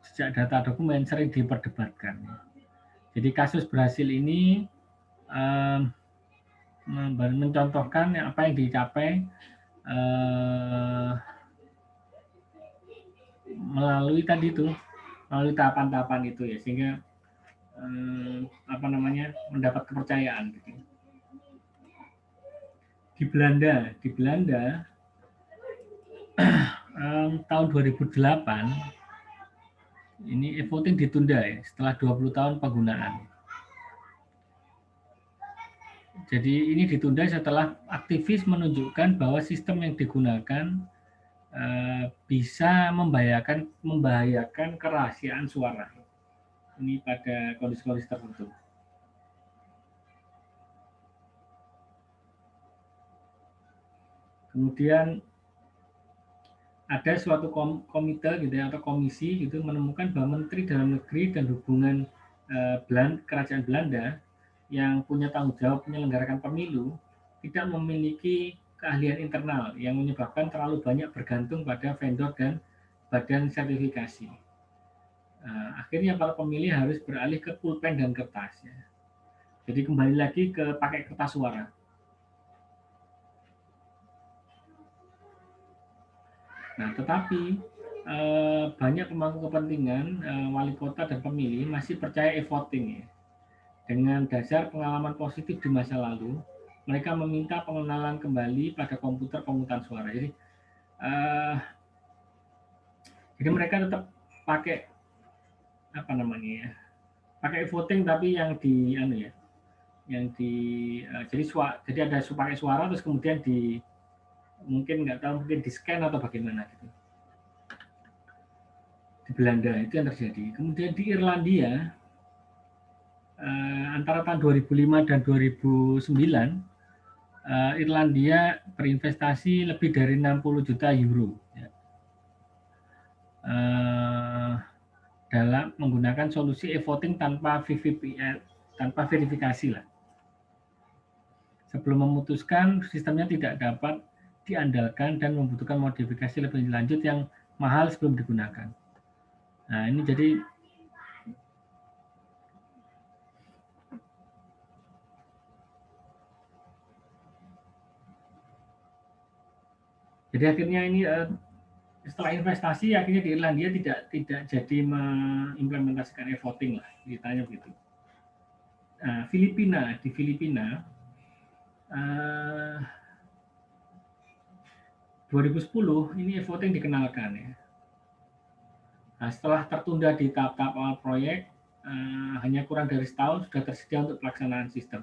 sejak data dokumen sering diperdebatkan. Jadi kasus Brasil ini mencontohkan apa yang dicapai melalui tahapan-tahapan itu ya, sehingga mendapat kepercayaan gitu. Di Belanda tahun 2008 ini e-voting ditunda ya setelah 20 tahun penggunaan. Jadi ini ditunda setelah aktivis menunjukkan bahwa sistem yang digunakan bisa membahayakan kerahasiaan suara. Ini pada kondisi-kondisi tertentu. Kemudian ada suatu komite gitu ya, atau komisi gitu menemukan bahwa Menteri Dalam Negeri dan Hubungan Kerajaan Belanda yang punya tanggung jawab menyelenggarakan pemilu tidak memiliki keahlian internal yang menyebabkan terlalu banyak bergantung pada vendor dan badan sertifikasi. Akhirnya para pemilih harus beralih ke pulpen dan kertas ya. Jadi kembali lagi ke pakai kertas suara. Nah, tetapi banyak pemangku kepentingan, wali kota dan pemilih masih percaya e-voting ya. Dengan dasar pengalaman positif di masa lalu, mereka meminta pengenalan kembali pada komputer pemungutan suara. Jadi mereka tetap pakai pakai e-voting tapi yang jadi ada pakai suara terus kemudian mungkin di scan atau bagaimana gitu. Di Belanda itu yang terjadi. Kemudian di Irlandia antara tahun 2005 dan 2009 Irlandia berinvestasi lebih dari 60 juta euro ya, dalam menggunakan solusi e-voting tanpa verifikasi lah. Sebelum memutuskan, sistemnya tidak dapat diandalkan dan membutuhkan modifikasi lebih lanjut yang mahal sebelum digunakan. Nah, ini jadi akhirnya ini setelah investasi akhirnya di Irlandia tidak jadi mengimplementasikan e-voting lah, ceritanya begitu. Nah, di Filipina 2010 ini e-voting dikenalkan ya. Nah, setelah tertunda di tahap-tahap awal proyek, hanya kurang dari setahun sudah tersedia untuk pelaksanaan sistem.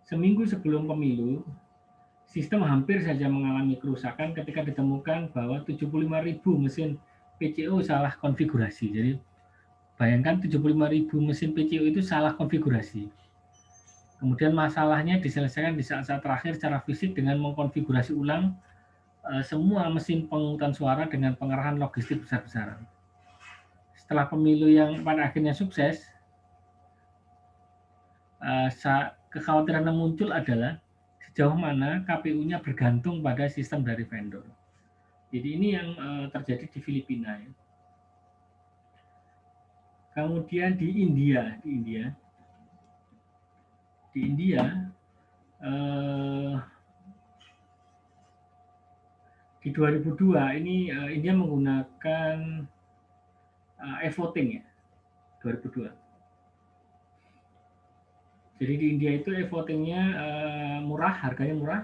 Seminggu sebelum pemilu, sistem hampir saja mengalami kerusakan ketika ditemukan bahwa 75.000 mesin PCO salah konfigurasi. Jadi bayangkan 75.000 mesin PCO itu salah konfigurasi. Kemudian masalahnya diselesaikan di saat-saat terakhir secara fisik dengan mengkonfigurasi ulang semua mesin pemungutan suara dengan pengerahan logistik besar-besaran. Setelah pemilu yang pada akhirnya sukses, kekhawatiran yang muncul adalah sejauh mana KPU-nya bergantung pada sistem dari vendor. Jadi ini yang terjadi di Filipina ya. Kemudian di India di 2002 ini India menggunakan e-voting ya, 2002. Jadi di India itu e-votingnya murah, harganya murah.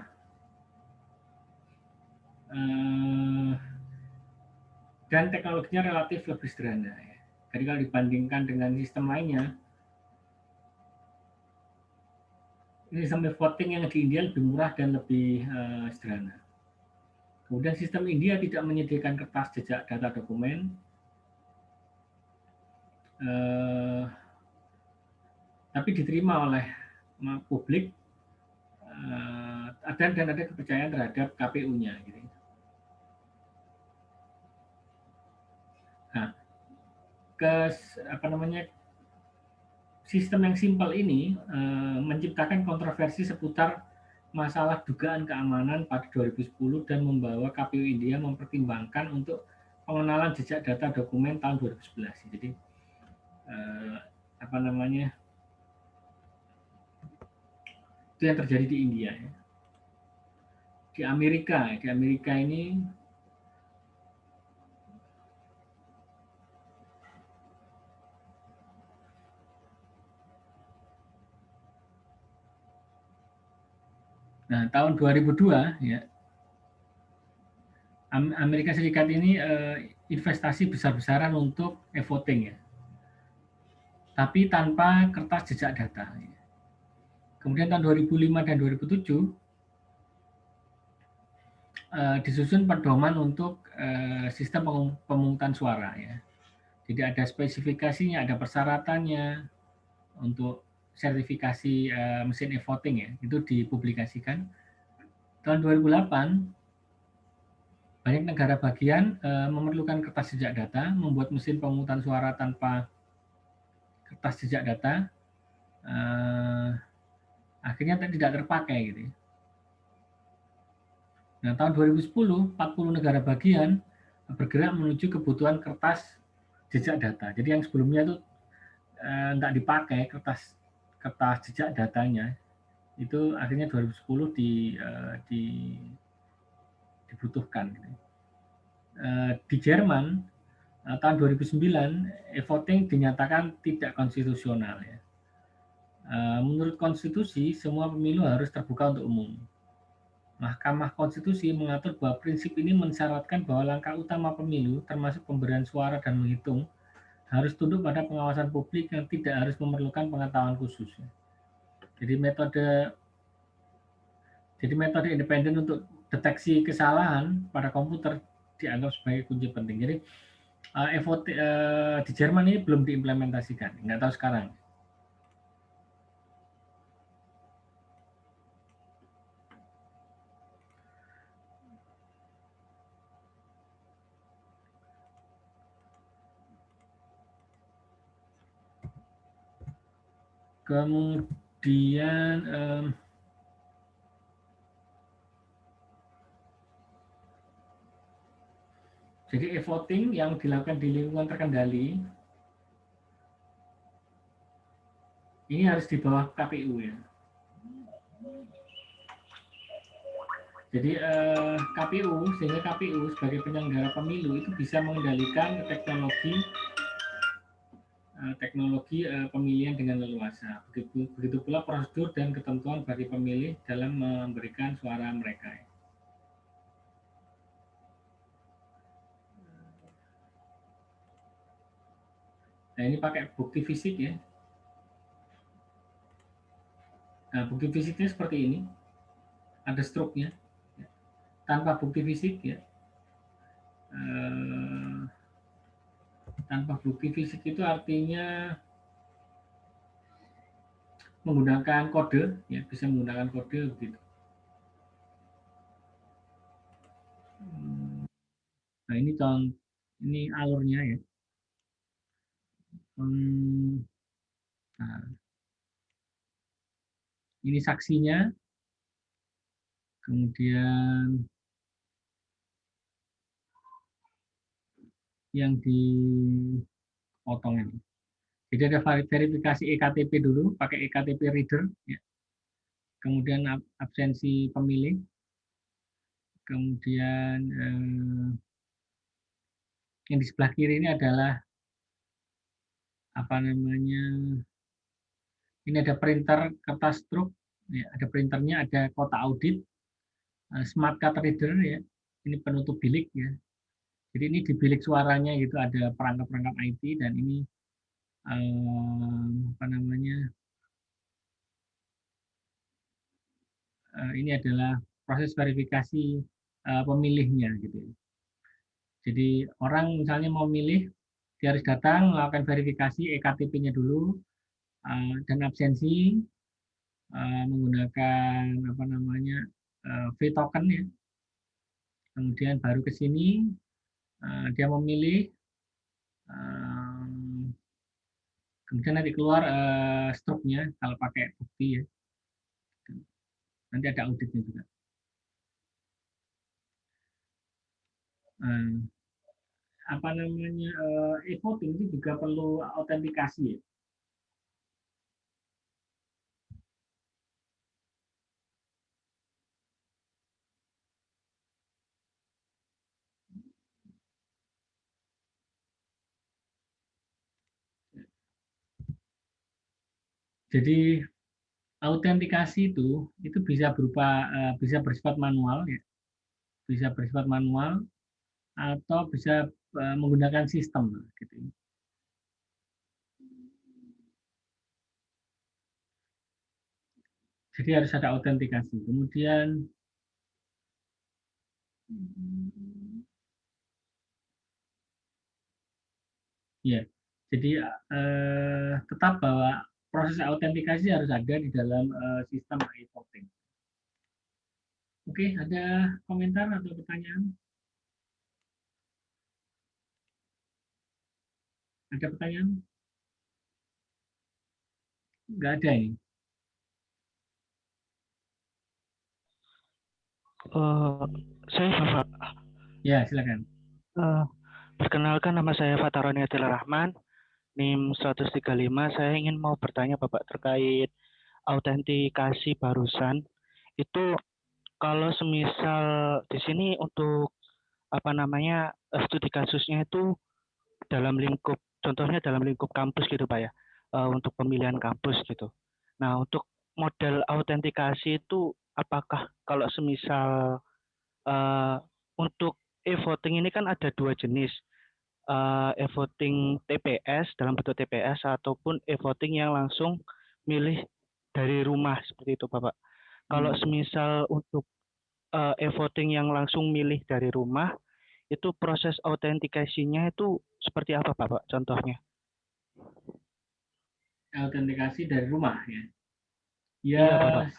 Dan teknologinya relatif lebih sederhana ya. Jadi kalau dibandingkan dengan sistem lainnya, ini sistem e-voting yang di India lebih murah dan lebih sederhana. Kemudian sistem India tidak menyediakan kertas jejak data dokumen, tapi diterima oleh publik dan ada kepercayaan terhadap KPU-nya. Gitu. Nah, sistem yang simpel ini menciptakan kontroversi seputar masalah dugaan keamanan pada 2010 dan membawa KPU India mempertimbangkan untuk pengenalan jejak data dokumen tahun 2011. Jadi apa namanya, itu yang terjadi di India ya. Di Amerika ini nah tahun 2002 ya, Amerika Serikat ini investasi besar-besaran untuk e-voting ya, tapi tanpa kertas jejak data. Kemudian tahun 2005 dan 2007 disusun pedoman untuk sistem pemungutan suara ya. Jadi ada spesifikasinya, ada persyaratannya untuk sertifikasi mesin e-voting ya, itu dipublikasikan. Tahun 2008 banyak negara bagian memerlukan kertas jejak data, membuat mesin pemungutan suara tanpa kertas jejak data akhirnya tidak terpakai gitu. Nah, tahun 2010 40 negara bagian bergerak menuju kebutuhan kertas jejak data. Jadi yang sebelumnya itu nggak dipakai kertas jejak datanya, itu akhirnya 2010 dibutuhkan. Di Jerman tahun 2009 e-voting dinyatakan tidak konstitusional ya. Menurut konstitusi semua pemilu harus terbuka untuk umum. Mahkamah Konstitusi mengatur bahwa prinsip ini mensyaratkan bahwa langkah utama pemilu termasuk pemberian suara dan menghitung harus tunduk pada pengawasan publik yang tidak harus memerlukan pengetahuan khusus. Jadi metode independen untuk deteksi kesalahan pada komputer dianggap sebagai kunci penting. Jadi di Jerman ini belum diimplementasikan, nggak tahu sekarang. Kemudian jadi e-voting yang dilakukan di lingkungan terkendali ini harus di bawah KPU ya. Jadi KPU, sehingga KPU sebagai penyelenggara pemilu itu bisa mengendalikan teknologi pemilihan dengan leluasa. Begitu pula prosedur dan ketentuan bagi pemilih dalam memberikan suara mereka. Nah, ini pakai bukti fisik ya. Nah, bukti fisiknya seperti ini. Ada struknya. Tanpa bukti fisik ya. Tanpa bukti fisik itu artinya menggunakan kode, ya bisa menggunakan kode begitu. Nah ini alurnya ya. Nah, ini saksinya, kemudian yang dipotong ini. Jadi ada verifikasi EKTP dulu, pakai EKTP reader, ya. Kemudian absensi pemilih, kemudian yang di sebelah kiri ini adalah apa namanya? Ini ada printer kertas struk, ya, ada printernya, ada kotak audit, smart card reader ya, ini penutup bilik ya. Jadi ini di bilik suaranya gitu ada perangkat-perangkat IT dan ini apa namanya? Ini adalah proses verifikasi pemilihnya gitu. Jadi orang misalnya mau milih, dia harus datang melakukan verifikasi EKTP-nya dulu dan absensi menggunakan apa namanya V-token ya. Kemudian baru ke sini dia memilih, Kemudian nanti keluar struknya kalau pakai bukti ya. Nanti ada auditnya juga. Apa namanya e-voting itu juga perlu autentikasi ya. Jadi autentikasi itu bisa berupa bisa bersifat manual ya, bisa bersifat manual atau bisa menggunakan sistem gitu. Jadi harus ada autentikasi. Kemudian ya, jadi tetap bahwa proses autentikasi harus ada di dalam sistem e-voting. Oke, ada komentar atau pertanyaan? Ada pertanyaan? Nggak ada ini. Saya Bapak. Ya, silakan. Perkenalkan, nama saya Fataroni Adil Rahman, NIM 135. Saya ingin mau bertanya Bapak terkait autentikasi barusan. Itu kalau semisal di sini untuk apa namanya studi kasusnya itu dalam lingkup, contohnya dalam lingkup kampus gitu Pak ya, untuk pemilihan kampus gitu. Nah, untuk model autentikasi itu apakah kalau semisal untuk e-voting ini kan ada dua jenis, e-voting TPS dalam bentuk TPS ataupun e-voting yang langsung milih dari rumah seperti itu Bapak. Kalau semisal untuk e-voting yang langsung milih dari rumah, itu proses autentikasinya itu seperti apa Bapak contohnya? Autentikasi dari rumah ya. Ya, Iya Bapak.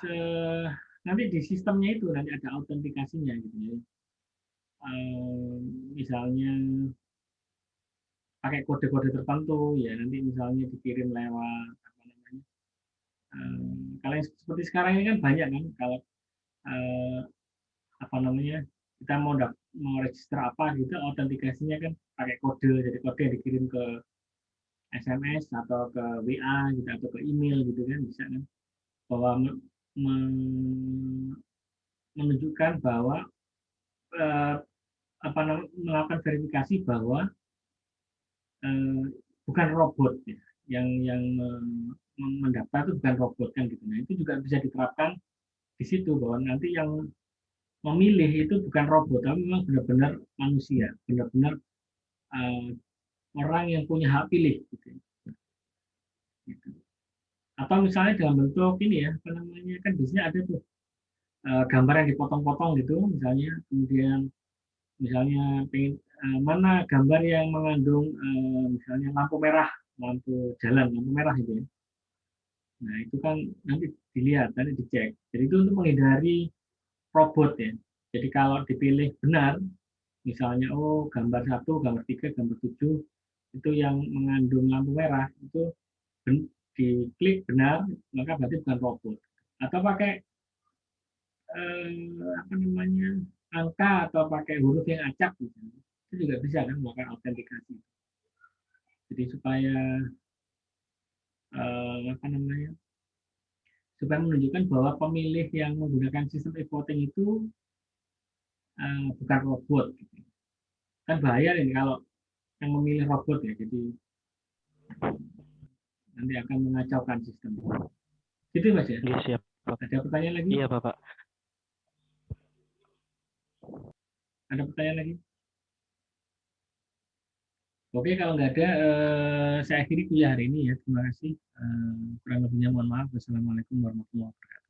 nanti di sistemnya itu nanti ada autentikasinya gitu ya. Misalnya pakai kode-kode tertentu ya, nanti misalnya dikirim lewat apa namanya. Kalau yang seperti sekarang ini kan banyak kan, kalau apa namanya kita mau register apa gitu, autentikasinya kan pakai kode, jadi kode yang dikirim ke SMS atau ke WA gitu atau ke email gitu kan, bisa kan, bahwa menunjukkan bahwa eh, apa melakukan verifikasi bahwa bukan robot ya, yang mendaftar itu bukan robot kan gitu. Nah itu juga bisa diterapkan di situ bahwa nanti yang memilih itu bukan robot tapi memang benar-benar manusia, benar-benar uh, orang yang punya hak pilih gitu. Gitu. Atau misalnya dalam bentuk ini ya, apa namanya, kan biasanya ada tuh gambar yang dipotong-potong gitu misalnya, kemudian misalnya pengen mana gambar yang mengandung misalnya lampu merah, lampu jalan, lampu merah itu ya. Nah itu kan nanti dilihat, nanti dicek. Jadi itu untuk menghindari robot ya. Jadi kalau dipilih benar, misalnya oh gambar 1, gambar 3, gambar 7 itu yang mengandung lampu merah, itu diklik benar, maka berarti bukan robot. Atau pakai apa namanya, angka atau pakai huruf yang acak misalnya. Itu juga bisa kan melakukan autentikasi. Jadi supaya apa namanya, supaya menunjukkan bahwa pemilih yang menggunakan sistem e-voting itu bukan robot. Gitu. Kan bahaya ini kalau yang memilih robot ya, jadi nanti akan mengacaukan sistem. Gitu Mas ya. Iya siap Bapak. Ada pertanyaan lagi? Iya Bapak. Ada pertanyaan lagi? Oke, kalau nggak ada, saya akhiri kuliah hari ini ya. Terima kasih. Kurang lebihnya mohon maaf. Wassalamualaikum warahmatullahi wabarakatuh.